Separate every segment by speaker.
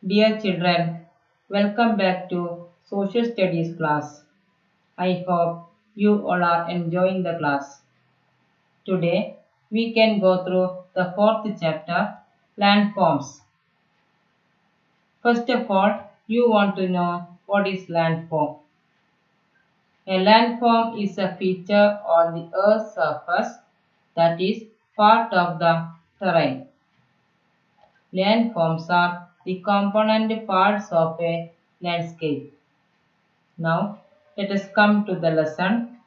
Speaker 1: Dear children, welcome back to Social Studies class. I hope you all are enjoying the class. Today, we can go through the fourth chapter, landforms. First of all, you want to know what is landform. A landform is a feature on the Earth's surface that is part of the terrain. Landforms are the component parts of a landscape. Now, let us come to the lesson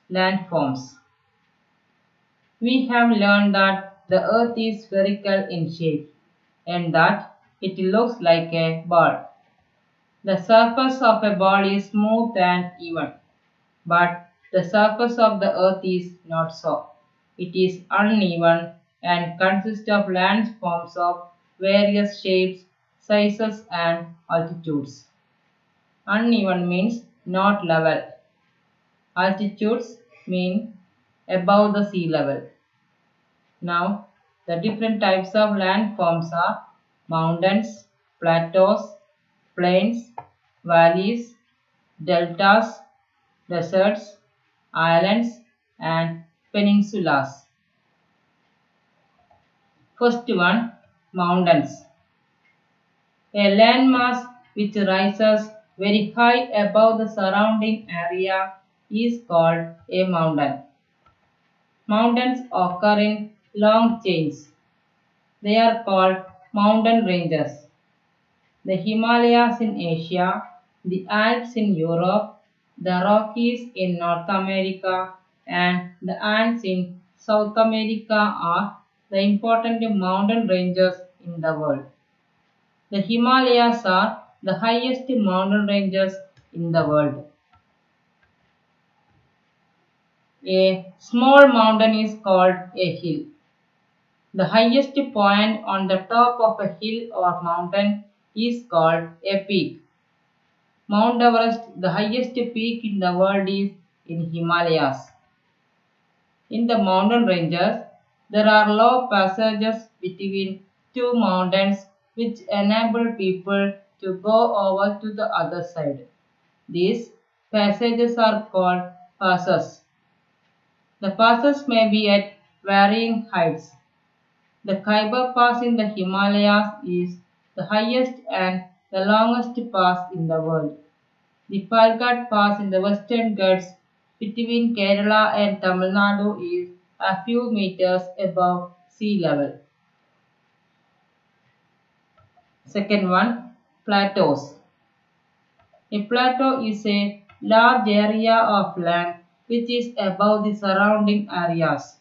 Speaker 1: landforms. We have learned that the earth is spherical in shape and that it looks like a ball. The surface of a ball is smooth and even, but the surface of the earth is not so. It is uneven and consists of landforms of various shapes, sizes, and altitudes. Uneven means not level. Altitudes mean above the sea level. Now, the different types of landforms are mountains, plateaus, plains, valleys, deltas, deserts, islands, and peninsulas. First one, mountains. A landmass which rises very high above the surrounding area is called a mountain. Mountains occur in long chains. They are called mountain ranges. The Himalayas in Asia, the Alps in Europe, the Rockies in North America, and the Andes in South America are the important mountain ranges in the world. The Himalayas are the highest mountain ranges in the world. A small mountain is called a hill. The highest point on the top of a hill or mountain is called a peak. Mount Everest, the highest peak in the world, is in Himalayas. In the mountain ranges, there are low passages between two mountains which enable people to go over to the other side. These passages are called passes. The passes may be at varying heights. The Khyber Pass in the Himalayas is the highest and the longest pass in the world. The Palghat Pass in the Western Ghats between Kerala and Tamil Nadu is a few meters above sea level. Second one, plateaus. A plateau is a large area of land which is above the surrounding areas.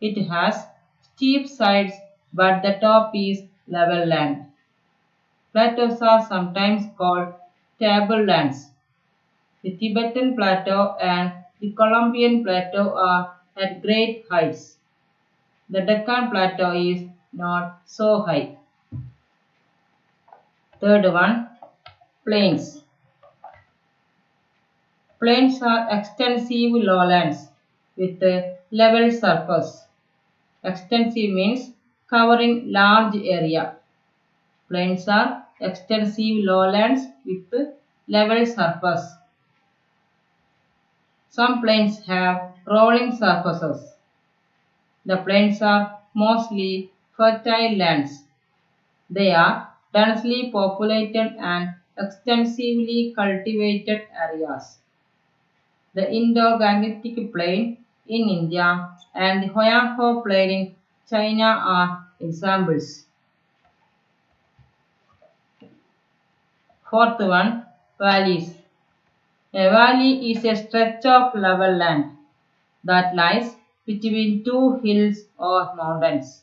Speaker 1: It has steep sides but the top is level land. Plateaus are sometimes called tablelands. The Tibetan Plateau and the Colombian Plateau are at great heights. The Deccan Plateau is not so high. Third one, plains. Plains are extensive lowlands with a level surface. Extensive means covering large area. Plains are extensive lowlands with level surface. Some plains have rolling surfaces. The plains are mostly fertile lands. They are densely populated and extensively cultivated areas. The Indo-Gangetic Plain in India and the Huanghe Plain in China are examples. Fourth one, valleys. A valley is a stretch of level land that lies between two hills or mountains.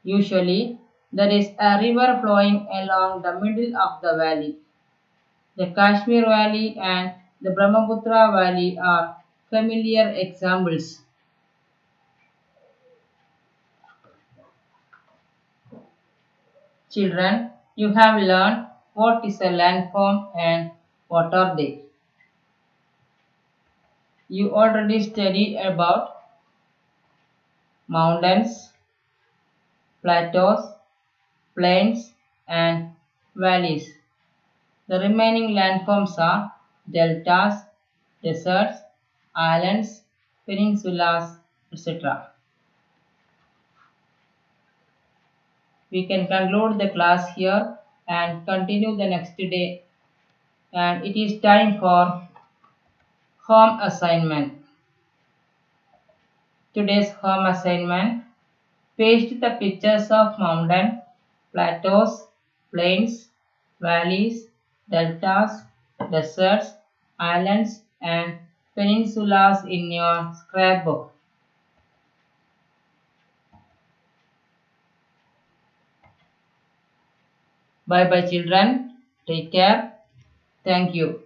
Speaker 1: Usually, there is a river flowing along the middle of the valley. The Kashmir Valley and the Brahmaputra Valley are familiar examples. Children, you have learned what is a landform and what are they. You already studied about mountains, plateaus, plains, and valleys. The remaining landforms are deltas, deserts, islands, peninsulas, etc. We can conclude the class here and continue the next day. And it is time for home assignment. Today's home assignment: paste the pictures of mountain, plateaus, plains, valleys, deltas, deserts, islands, and peninsulas in your scrapbook. Bye bye, children. Take care. Thank you.